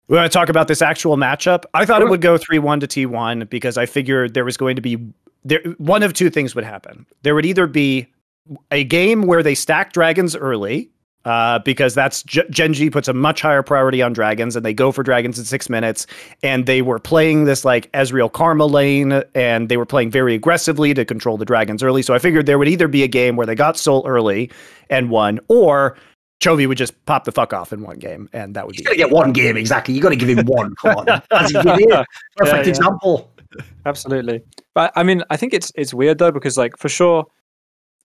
We want to talk about this actual matchup. I thought it would go 3-1 to T1 because I figured there was going to be one of two things would happen. There would either be a game where they stack dragons early, because that's Gen.G puts a much higher priority on dragons, and they go for dragons in 6 minutes. And they were playing this like Ezreal Karma lane, and they were playing very aggressively to control the dragons early. So I figured there would either be a game where they got Soul early and won, or Chovy would just pop the fuck off in one game, and that would be. He's going to get one game, exactly. You got to give him one. Come on. Perfect example. Absolutely. But I mean, I think it's weird though, because like for sure,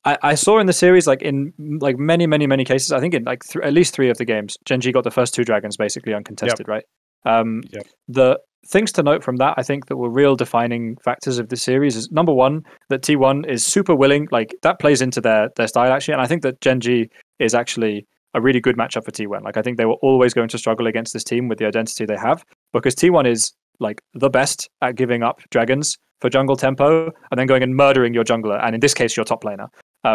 I saw in the series, like in like many cases, I think in like at least 3 of the games, Gen.G got the first 2 dragons basically uncontested, right? The things to note from that, I think, that were real defining factors of the series is, number one, that T1 is super willing, like that plays into their style actually, and I think that Gen.G is actually a really good matchup for T1. Like I think they were always going to struggle against this team with the identity they have, because T1 is like the best at giving up dragons for jungle tempo and then going and murdering your jungler, and in this case your top laner.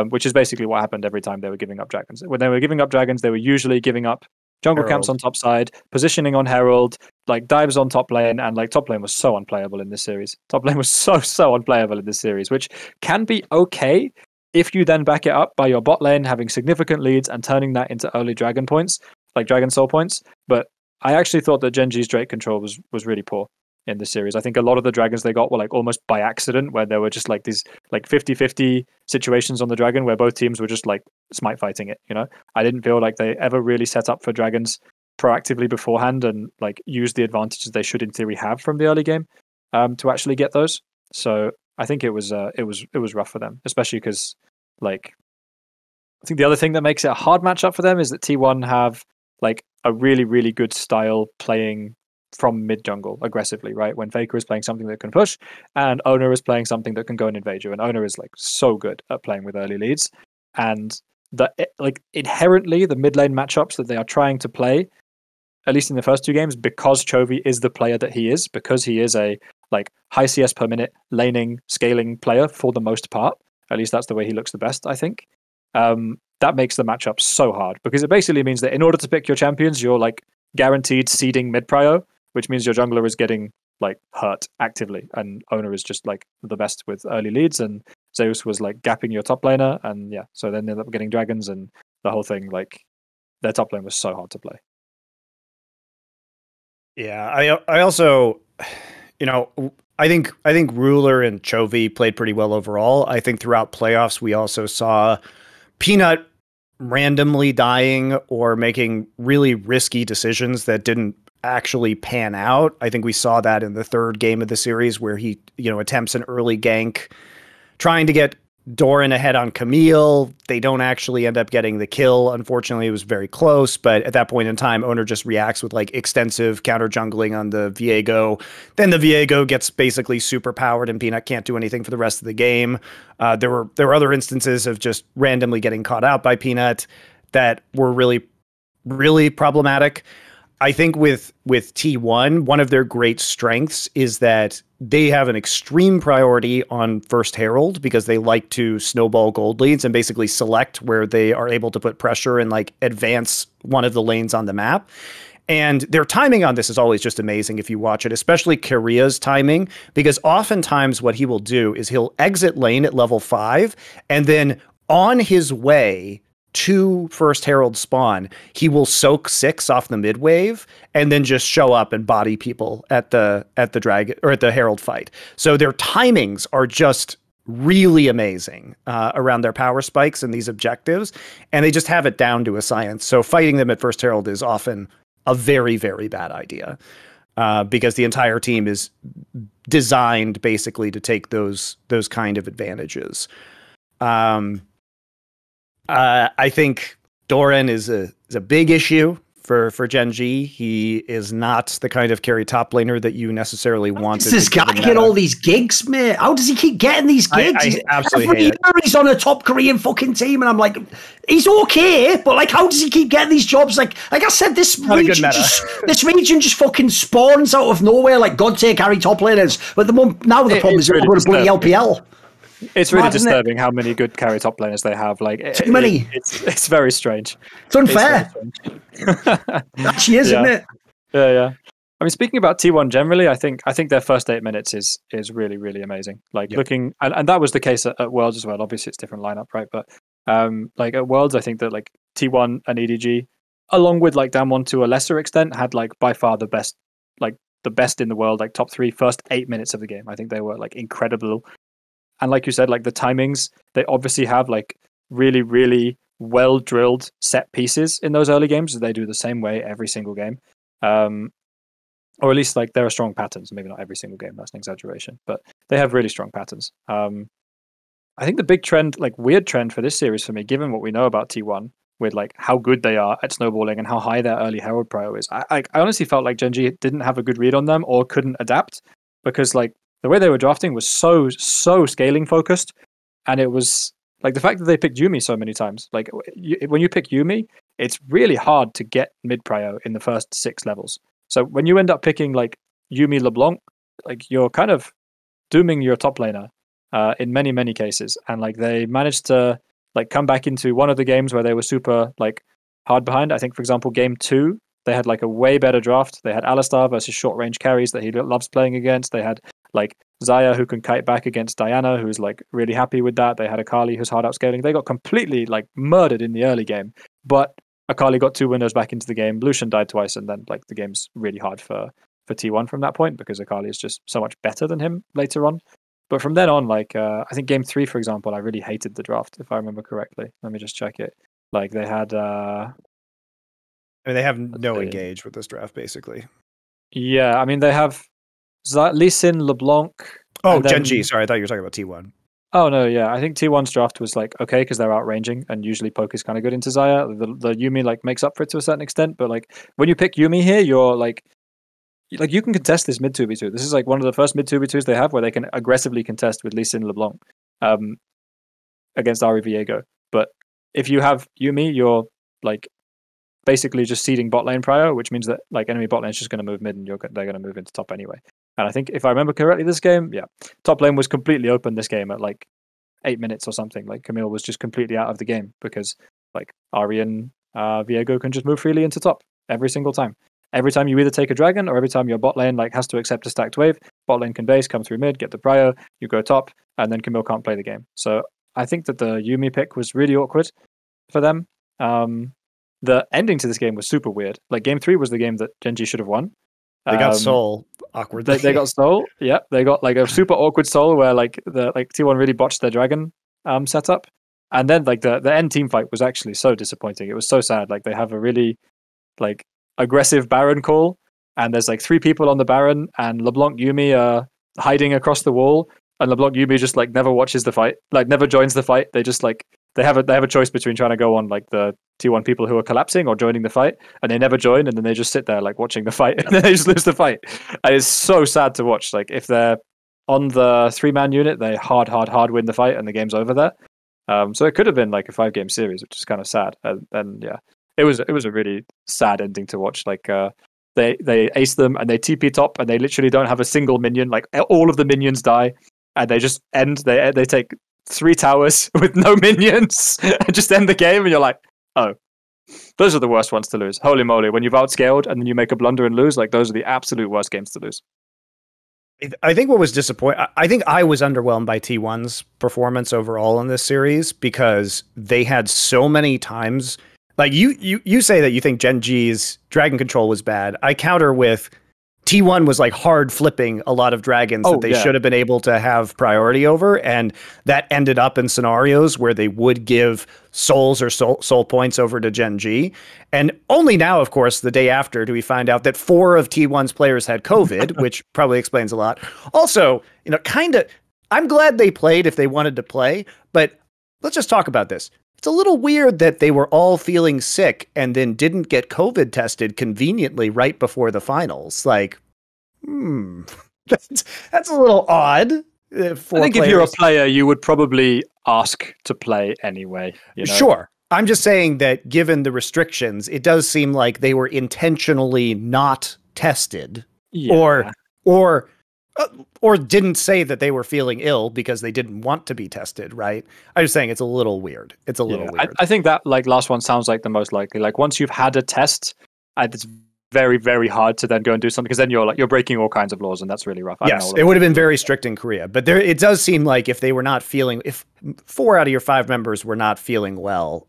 Which is basically what happened every time they were giving up dragons. When they were giving up dragons, they were usually giving up jungle camps on top side, positioning on Herald, like dives on top lane, and like top lane was so unplayable in this series. Top lane was so unplayable in this series, which can be okay if you then back it up by your bot lane having significant leads and turning that into early dragon points, like dragon soul points. But I actually thought that Gen.G's Drake control was really poor in this series. I think a lot of the dragons they got were like almost by accident, where there were just like these like 50-50 situations on the dragon where both teams were just like smite fighting it, you know? I didn't feel like they ever really set up for dragons proactively beforehand and like use the advantages they should in theory have from the early game to actually get those. So I think it was rough for them, especially because like I think the other thing that makes it a hard matchup for them is that T1 have like a really good style playing from mid jungle aggressively, right? When Faker is playing something that can push and Owner is playing something that can go and invade you, and Owner is like so good at playing with early leads, and like inherently the mid lane matchups that they are trying to play, at least in the first 2 games, because Chovy is the player that he is, because he is a like high CS per minute laning scaling player for the most part, at least that's the way he looks the best, I think. That makes the matchup so hard, because it basically means that in order to pick your champions, you're like guaranteed seeding mid prio, which means your jungler is getting like hurt actively, and Owner is just like the best with early leads, and Zeus was like gapping your top laner, and yeah, so then they ended up getting dragons, and the whole thing, like their top lane was so hard to play. Yeah, I also, you know, I think Ruler and Chovy played pretty well overall. I think throughout playoffs we also saw Peanut randomly dying or making really risky decisions that didn't actually pan out. I think we saw that in the 3rd game of the series where he, you know, attempts an early gank trying to get Doran ahead on Camille. They don't actually end up getting the kill. Unfortunately, it was very close, but at that point in time, Owner just reacts with like extensive counter jungling on the Viego. Then the Viego gets basically super powered and Peanut can't do anything for the rest of the game. There were other instances of just randomly getting caught out by Peanut that were really problematic. I think with T1, one of their great strengths is that they have an extreme priority on first Herald, because they like to snowball gold leads and basically select where they are able to put pressure and like advance one of the lanes on the map. And their timing on this is always just amazing if you watch it, especially Korea's timing, because oftentimes what he will do is he'll exit lane at level 5, and then on his way to first Herald spawn, he will soak 6 off the mid wave and then just show up and body people at the dragon or at the Herald fight. So their timings are just really amazing around their power spikes and these objectives, and they just have it down to a science. So fighting them at first Herald is often a very bad idea because the entire team is designed basically to take those kind of advantages. I think Doran is a big issue for Gen.G. He is not the kind of carry top laner that you necessarily want. Does this guy get all these gigs, mate? How does he keep getting these gigs? I absolutely hate it. He's on a top Korean fucking team, and I'm like, he's okay, but like, how does he keep getting these jobs? Like I said, this region just fucking spawns out of nowhere. Like, God take carry top laners, but now the problem is they're going to bully LPL. It's really disturbing how many good carry top laners they have. Like too many. It's very strange. It's unfair. It actually is, isn't it? Yeah. I mean, speaking about T1 generally, I think their first 8 minutes is really, really amazing. Like looking, and that was the case at Worlds as well. Obviously, it's different lineup, right? But like at Worlds, I think that like T1 and EDG, along with like Damwon to a lesser extent, had like by far the best in the world, like top 3 first 8 minutes of the game. I think they were like incredible. And like you said, like the timings, they obviously have like really, really well drilled set pieces in those early games. They do the same way every single game. Or at least like there are strong patterns. Maybe not every single game, that's an exaggeration, but they have really strong patterns. I think the big trend, like weird trend for this series for me, given what we know about T1 with like how good they are at snowballing and how high their early Herald prio is, I honestly felt like Gen.G didn't have a good read on them or couldn't adapt, because like the way they were drafting was so scaling focused, and it was like the fact that they picked Yuumi so many times. Like when you pick Yuumi, it's really hard to get mid prio in the first 6 levels. So when you end up picking like Yuumi LeBlanc, like you're kind of dooming your top laner in many, many cases. And like they managed to like come back into one of the games where they were super like hard behind. I think, for example, game 2, they had like a way better draft. They had Alistar versus short range carries that he loves playing against. They had like Xayah who can kite back against Diana, who's like really happy with that. They had Akali who's hard outscaling. They got completely like murdered in the early game, but Akali got 2 windows back into the game. Lucian died twice, and then like the game's really hard for T1 from that point, because Akali is just so much better than him later on. But from then on, like I think game 3, for example, I really hated the draft, if I remember correctly. Let me just check it. Like they had I mean, they have no engage with this draft, basically. Yeah, I mean they have Lee Sin, LeBlanc. Oh, Gen.G. Sorry, I thought you were talking about T1. Oh no, yeah. I think T1's draft was like okay because they're outranging, and usually poke is kind of good into Xayah. The Yuumi like makes up for it to a certain extent, but like when you pick Yuumi here, you're like you can contest this mid 2v2. This is like one of the first mid 2v2s they have where they can aggressively contest with Lee Sin LeBlanc against Ari Viego. But if you have Yuumi, you're like basically just seeding bot lane prio, which means that like enemy bot lane is just going to move mid, and they're going to move into top anyway. And I think if I remember correctly, this game, top lane was completely open this game at like 8 minutes or something. Like Camille was just completely out of the game because like Ari and Viego can just move freely into top every single time. Every time you either take a dragon or every time your bot lane like has to accept a stacked wave, bot lane can base, come through mid, get the prio, you go top, and then Camille can't play the game. So I think that the Yuumi pick was really awkward for them. The ending to this game was super weird. Like game 3 was the game that Gen.G should have won. They got soul awkwardly. They got soul. Yeah, they got like a super awkward soul where like the T1 really botched their dragon setup, and then like the end team fight was actually so disappointing. It was so sad. Like they have a really like aggressive Baron call, and there's like 3 people on the Baron, and LeBlanc Yuumi are hiding across the wall, and LeBlanc Yuumi just like never watches the fight, like never joins the fight. They just like they have a choice between trying to go on like the T1 people who are collapsing or joining the fight, and they never join, and then they just sit there like watching the fight, and then they just lose the fight. And it's so sad to watch. Like if they're on the 3-man unit, they hard win the fight, and the game's over there. So it could have been like a 5-game series, which is kind of sad. And yeah, it was a really sad ending to watch. Like they ace them and they TP top, and they literally don't have a single minion. Like all of the minions die, and they just end. They take 3 towers with no minions and just end the game, and you're like, oh, those are the worst ones to lose. Holy moly, when you've outscaled and then you make a blunder and lose, like those are the absolute worst games to lose. I think what was disappointing, I think I was underwhelmed by T1's performance overall in this series, because they had so many times, like you say that you think Gen.G's dragon control was bad. I counter with T1 was like hard flipping a lot of dragons that they should have been able to have priority over, and that ended up in scenarios where they would give souls or soul points over to Gen.G. And only now, of course, the day after, do we find out that 4 of T1's players had COVID, which probably explains a lot. Also, I'm glad they played if they wanted to play, but let's just talk about this. It's a little weird that they were all feeling sick and then didn't get COVID tested conveniently right before the finals. Like, that's a little odd. I think if you're a player, you would probably ask to play anyway. You know? Sure. I'm just saying that given the restrictions, it does seem like they were intentionally not tested, or didn't say that they were feeling ill because they didn't want to be tested, right? I'm just saying it's a little weird. It's a little weird. I think that like last one sounds like the most likely. Like once you've had a test, it's very, very hard to then go and do something, because then you're breaking all kinds of laws, and that's really rough. Yes, it would have been very strict in Korea, but it does seem like if 4 out of your 5 members were not feeling well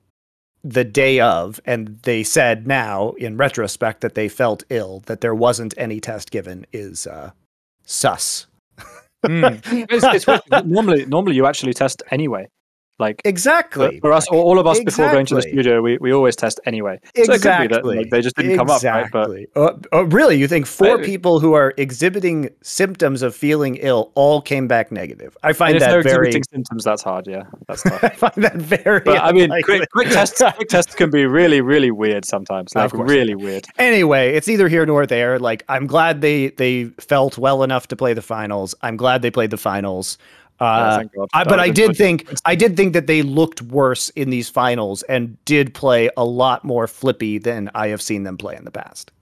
the day of, and they said now in retrospect that they felt ill, that there wasn't any test given is sus. It's normally you actually test anyway. Like exactly for us, all of us before going to the studio, we always test anyway. So it could be that like, they just didn't come up, right? But really, you think 4 people who are exhibiting symptoms of feeling ill all came back negative? I find that very exhibiting symptoms. That's hard. Yeah, that's tough. I find that very. But I mean, quick tests can be really, really weird sometimes. Like really weird. Anyway, it's neither here nor there. Like I'm glad they felt well enough to play the finals. I'm glad they played the finals. But I did think that they looked worse in these finals and did play a lot more flippy than I have seen them play in the past.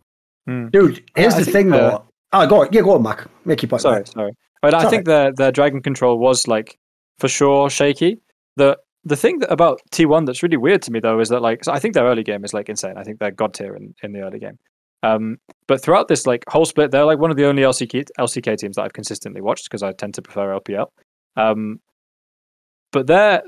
Dude, here's the thing though. Go on, Mac. Make your point. Sorry. But I think the dragon control was like for sure shaky. The thing about T1 that's really weird to me though is that like, so I think their early game is like insane. I think they're god tier in the early game. But throughout this like whole split, they're like one of the only LCK teams that I've consistently watched, because I tend to prefer LPL. But they're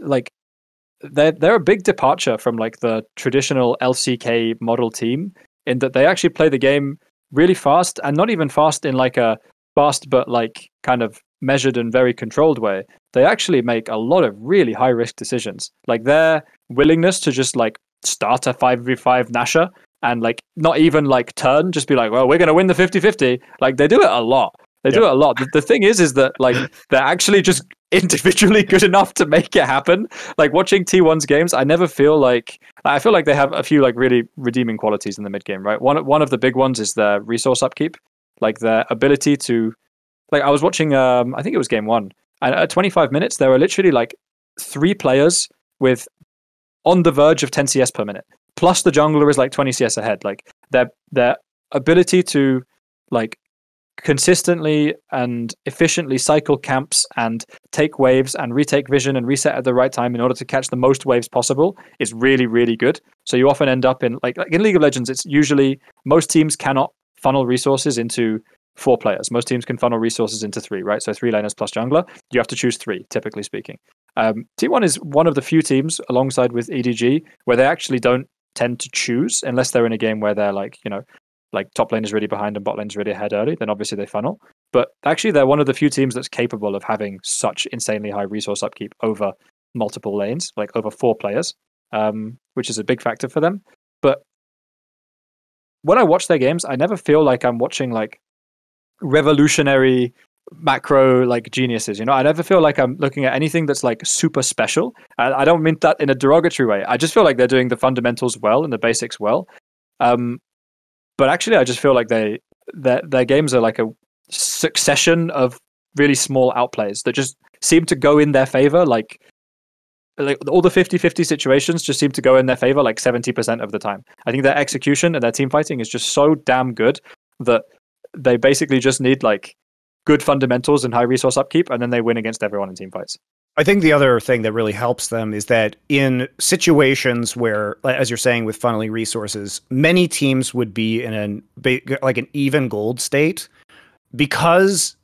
a big departure from like the traditional LCK model team, in that they actually play the game really fast, and not even fast in like a fast but like kind of measured and very controlled way. They actually make a lot of really high risk decisions. Like their willingness to just like start a 5v5 Nasher and like not even like turn, just be like, well, we're going to win the 50-50. Like they do it a lot. They do it a lot. The thing is that like they're actually just individually good enough to make it happen. Like watching T1's games, I feel like they have a few like really redeeming qualities in the mid game, right? One of the big ones is their resource upkeep, like their ability to, like I was watching, I think it was game 1, and at 25 minutes there were literally like 3 players with on the verge of 10 CS per minute, plus the jungler is like 20 CS ahead. Like their ability to like consistently and efficiently cycle camps and take waves and retake vision and reset at the right time in order to catch the most waves possible is really, really good. So you often end up in like in League of Legends, it's usually most teams cannot funnel resources into 4 players. Most teams can funnel resources into 3, right? So 3 laners plus jungler. You have to choose 3, typically speaking. T1 is one of the few teams alongside with EDG where they actually don't tend to choose, unless they're in a game where they're like, you know, like top lane is really behind and bot lane is really ahead early, then obviously they funnel. But actually they're one of the few teams that's capable of having such insanely high resource upkeep over multiple lanes, like over 4 players, which is a big factor for them. But when I watch their games, I never feel like I'm watching like revolutionary macro like geniuses, you know. I never feel like I'm looking at anything that's like super special. I don't mean that in a derogatory way. I just feel like they're doing the fundamentals well and the basics well. But actually, I just feel like their games are like a succession of really small outplays that just seem to go in their favor. Like all the 50-50 situations just seem to go in their favor like 70% of the time. I think their execution and their team fighting is just so damn good that they basically just need like good fundamentals and high resource upkeep, and then they win against everyone in team fights. I think the other thing that really helps them is that in situations where, as you're saying, with funneling resources, many teams would be in an even gold state, because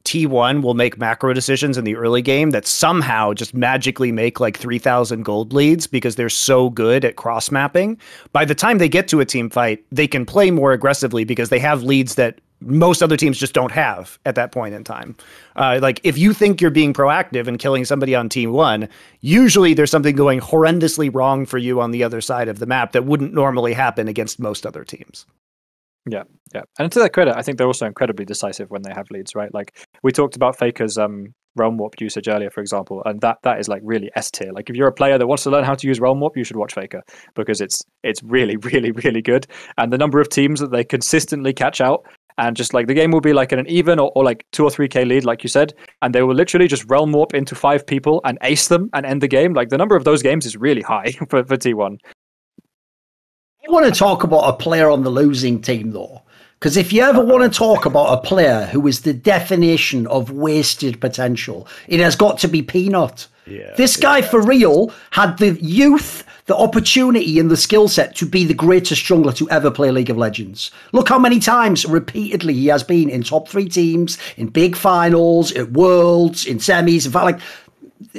T1 will make macro decisions in the early game that somehow just magically make like 3,000 gold leads because they're so good at cross mapping. By the time they get to a team fight, they can play more aggressively because they have leads that most other teams just don't have at that point in time. Like if you think you're being proactive and killing somebody on team 1, usually there's something going horrendously wrong for you on the other side of the map that wouldn't normally happen against most other teams. Yeah. And to their credit, I think they're also incredibly decisive when they have leads, right? Like we talked about Faker's Realm Warp usage earlier, for example, and that is like really S tier. Like if you're a player that wants to learn how to use Realm Warp, you should watch Faker, because it's really, really, really good. And the number of teams that they consistently catch out, and just like the game will be like an even or like 2 or 3k lead, like you said, and they will literally just Realm Warp into 5 people and ace them and end the game. Like the number of those games is really high for T1. I want to talk about a player on the losing team though, because if you ever want to talk about a player who is the definition of wasted potential, it has got to be Peanut. Yeah, this guy for real had the youth, the opportunity, and the skill set to be the greatest jungler to ever play League of Legends. Look how many times repeatedly he has been in top 3 teams, in big finals, at Worlds, in semis. In fact, like,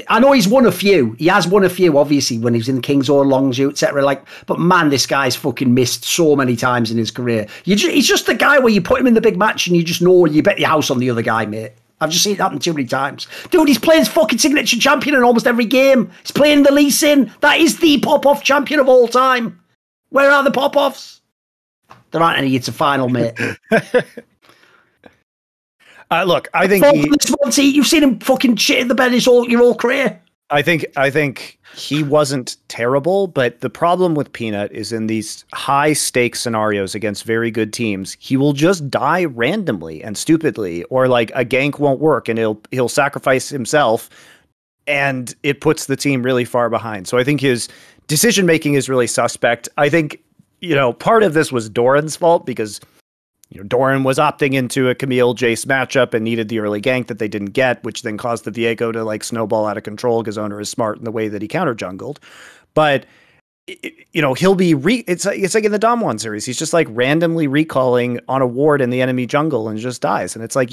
I know he's won a few. He has won a few, obviously, when he was in the King's or Longzhu, etc. Like, but man, this guy's fucking missed so many times in his career. He's just the guy where you put him in the big match and you just know you bet your house on the other guy, mate. I've just seen it happen too many times. Dude, he's playing his fucking signature champion in almost every game. He's playing the Lee Sin. That is the pop-off champion of all time. Where are the pop-offs? There aren't any. It's a final, mate. Look, I think Monte, you've seen him fucking shit in the bed your whole career. I think he wasn't terrible, but the problem with Peanut is in these high stakes scenarios against very good teams, he will just die randomly and stupidly, or like a gank won't work and he'll sacrifice himself, and it puts the team really far behind. So I think his decision making is really suspect. I think, part of this was Doran's fault because Doran was opting into a Camille Jace matchup and needed the early gank that they didn't get, which then caused the Viego to like snowball out of control because Owner is smart in the way that he counter jungled. But he'll be it's like in the Dom1 series, he's just like randomly recalling on a ward in the enemy jungle and just dies. And it's like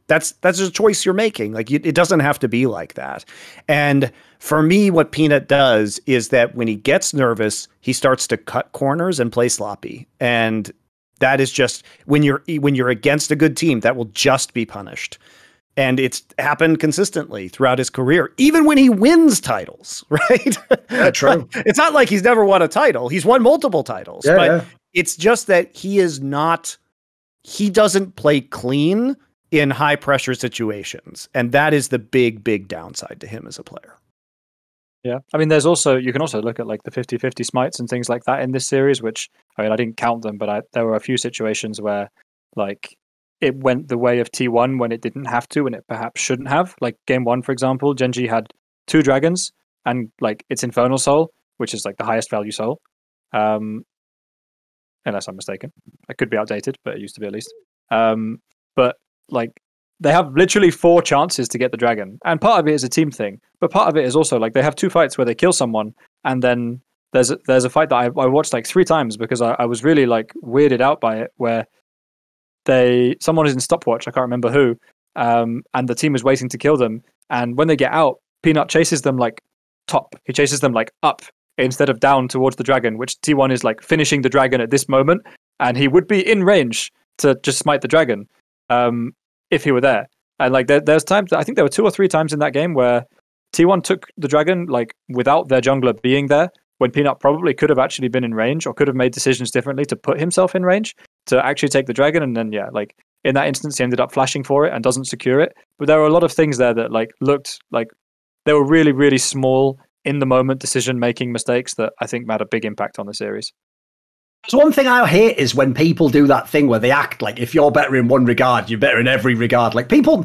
that's a choice you're making. Like it doesn't have to be like that. And for me, what Peanut does is that when he gets nervous, he starts to cut corners and play sloppy. And that is just when you're against a good team, that will just be punished. And it's happened consistently throughout his career, even when he wins titles, right? Yeah, true. It's not like he's never won a title. He's won multiple titles, but it's just that he doesn't play clean in high pressure situations. And that is the big, big downside to him as a player. Yeah. I mean, you can also look at like the 50-50 smites and things like that in this series, which, I mean, I didn't count them, but there were a few situations where like it went the way of T1 when it didn't have to, and it perhaps shouldn't have. Like game 1, for example, Genji had 2 dragons and like its Infernal Soul, which is like the highest value soul. Unless I'm mistaken. It could be outdated, but it used to be at least. But like, they have literally 4 chances to get the dragon. And part of it is a team thing. But part of it is also like they have 2 fights where they kill someone. And then there's a fight that I watched like 3 times because I was really like weirded out by it, where someone is in stopwatch, I can't remember who, and the team is waiting to kill them. And when they get out, Peanut chases them like top. He chases them like up instead of down towards the dragon, which T1 is like finishing the dragon at this moment. And he would be in range to just smite the dragon. If he were there. And like there's times, I think there were 2 or 3 times in that game where T1 took the dragon like without their jungler being there, when Peanut probably could have actually been in range or could have made decisions differently to put himself in range to actually take the dragon. And then like in that instance he ended up flashing for it and doesn't secure it. But there were a lot of things there that like looked like they were really, really small in the moment decision making mistakes that I think had a big impact on the series. So one thing I hate is when people do that thing where they act like if you're better in one regard, you're better in every regard. Like people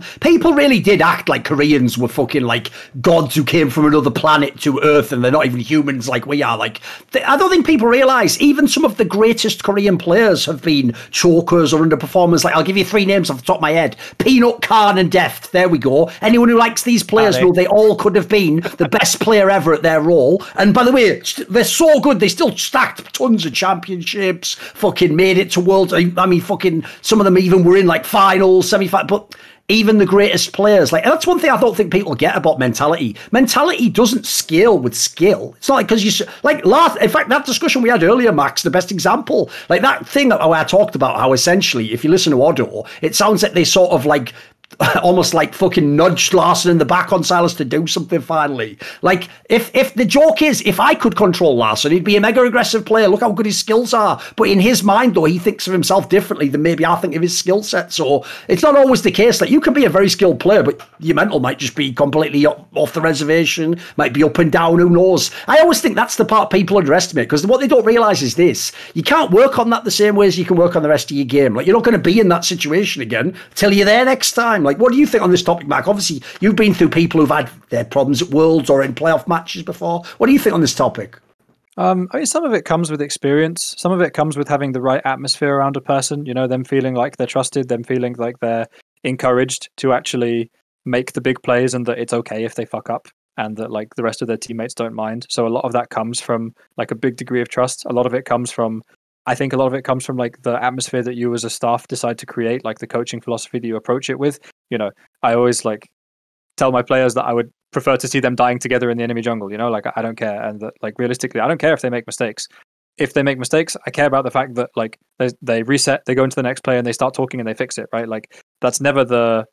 really did act like Koreans were fucking like gods who came from another planet to Earth and they're not even humans like we are. Like I don't think people realize even some of the greatest Korean players have been chokers or underperformers. Like I'll give you 3 names off the top of my head: Peanut, Khan, and Deft. There we go. Anyone who likes these players know they all could have been the best player ever at their role. And by the way, they're so good they still stacked tons of championships. Fucking made it to Worlds. I mean, fucking some of them even were in like finals, semi-final. But even the greatest players, like, and that's one thing I don't think people get about mentality. Mentality doesn't scale with skill. It's not like because you like in fact that discussion we had earlier, Max, the best example, like that thing that I talked about how essentially if you listen to Odo, it sounds like they sort of like almost like fucking nudged Larson in the back on Silas to do something finally. Like, if the joke is, if I could control Larson, he'd be a mega aggressive player. Look how good his skills are. But in his mind, though, he thinks of himself differently than maybe I think of his skill set. So it's not always the case that you can be a very skilled player, but your mental might just be completely off the reservation, might be up and down, who knows. I always think that's the part people underestimate, because what they don't realise is this: you can't work on that the same way as you can work on the rest of your game. Like, you're not going to be in that situation again till you're there next time. Like, what do you think on this topic, Mark? Obviously, you've been through people who've had their problems at Worlds or in playoff matches before. What do you think on this topic? I mean, some of it comes with experience. Some of it comes with having the right atmosphere around a person, you know, them feeling like they're trusted, them feeling like they're encouraged to actually make the big plays and that it's okay if they fuck up. and that like the rest of their teammates don't mind. So a lot of that comes from like a big degree of trust. A lot of it comes from, I think a lot of it comes from like the atmosphere that you as a staff decide to create, like the coaching philosophy that you approach it with. You know, I always like tell my players that I would prefer to see them dying together in the enemy jungle, you know, like I don't care. And that like realistically, I don't care if they make mistakes. If they make mistakes, I care about the fact that like they reset, they go into the next play and they start talking and they fix it, right? Like that's never the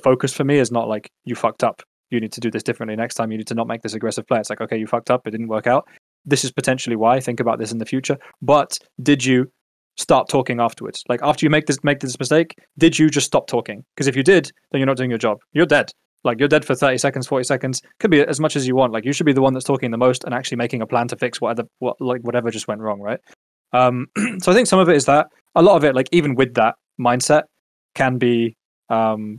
focus for me is not like you fucked up. You need to do this differently next time. You need to not make this aggressive play. It's like, okay, you fucked up. It didn't work out. This is potentially why. Think about this in the future. But did you start talking afterwards? Like after you make this mistake, did you just stop talking? Because if you did, then you're not doing your job. You're dead. Like you're dead for 30 seconds, 40 seconds. Could be as much as you want. Like you should be the one that's talking the most and actually making a plan to fix whatever just went wrong, right? So I think some of it is that. A lot of it, like even with that mindset, can be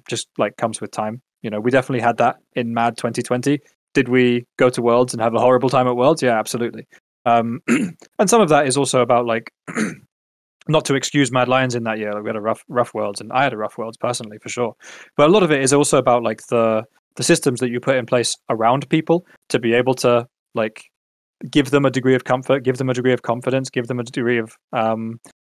just like comes with time. You know, we definitely had that in Mad 2020. Did we go to Worlds and have a horrible time at Worlds? Yeah, absolutely. And some of that is also about like, not to excuse Mad Lions in that year. Like we had a rough Worlds, and I had a rough Worlds personally for sure. But a lot of it is also about like the systems that you put in place around people to be able to like give them a degree of comfort, give them a degree of confidence, give them a degree of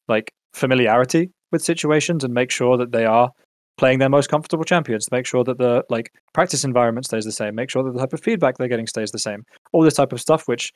like familiarity with situations, and make sure that they are playing their most comfortable champions, make sure that the like practice environment stays the same, make sure that the type of feedback they're getting stays the same, all this type of stuff, which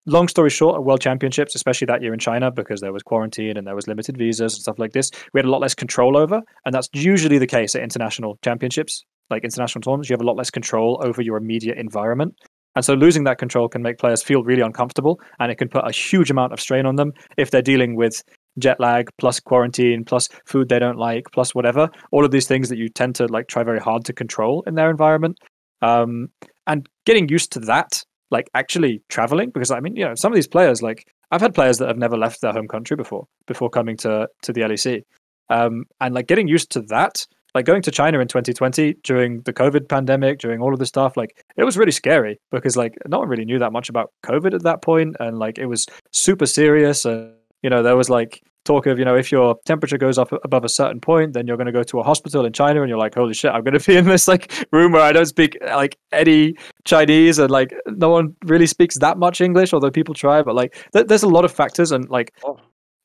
long story short, at World Championships, especially that year in China, because there was quarantine and there was limited visas and stuff like this, we had a lot less control over, and that's usually the case at international championships, like international tournaments. You have a lot less control over your immediate environment, and so losing that control can make players feel really uncomfortable, and it can put a huge amount of strain on them if they're dealing with jet lag plus quarantine plus food they don't like plus whatever, all of these things that you tend to like try very hard to control in their environment, and getting used to that, like actually traveling, because I mean, you know, some of these players, like I've had players that have never left their home country before coming to the LEC, and like getting used to that, like going to China in 2020 during the COVID pandemic, during all of this stuff, like it was really scary because like no one really knew that much about COVID at that point, and like it was super serious. You know, there was like talk of, you know, if your temperature goes up above a certain point, then you're going to go to a hospital in China, and you're like, holy shit, I'm going to be in this like room where I don't speak like any Chinese, and like no one really speaks that much English, although people try. But like there's a lot of factors, and like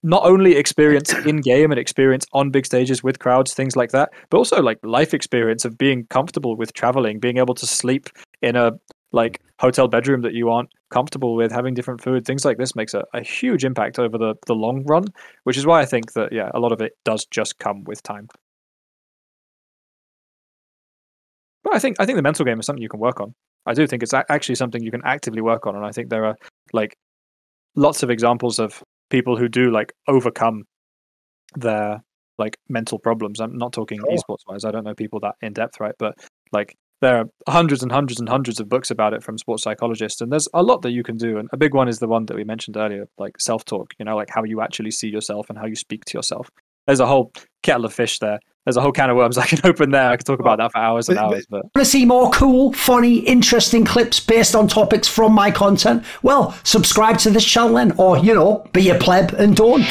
not only experience in game and experience on big stages with crowds, things like that, but also like life experience of being comfortable with traveling, being able to sleep in a like hotel bedroom that you aren't comfortable with, having different food, things like this makes a huge impact over the long run, which is why I think that yeah, a lot of it does just come with time. But I think the mental game is something you can work on. I do think it's actually something you can actively work on, and I think there are like lots of examples of people who do like overcome their like mental problems. I'm not talking esports wise. I don't know people that in depth, right? But like there are hundreds and hundreds and hundreds of books about it from sports psychologists, and there's a lot that you can do. And a big one is the one that we mentioned earlier, like self-talk, you know, like how you actually see yourself and how you speak to yourself. There's a whole kettle of fish there. There's a whole can of worms I can open there. I could talk about that for hours and hours. But want to see more cool, funny, interesting clips based on topics from my content? Well, subscribe to this channel then, or, you know, be a pleb and don't.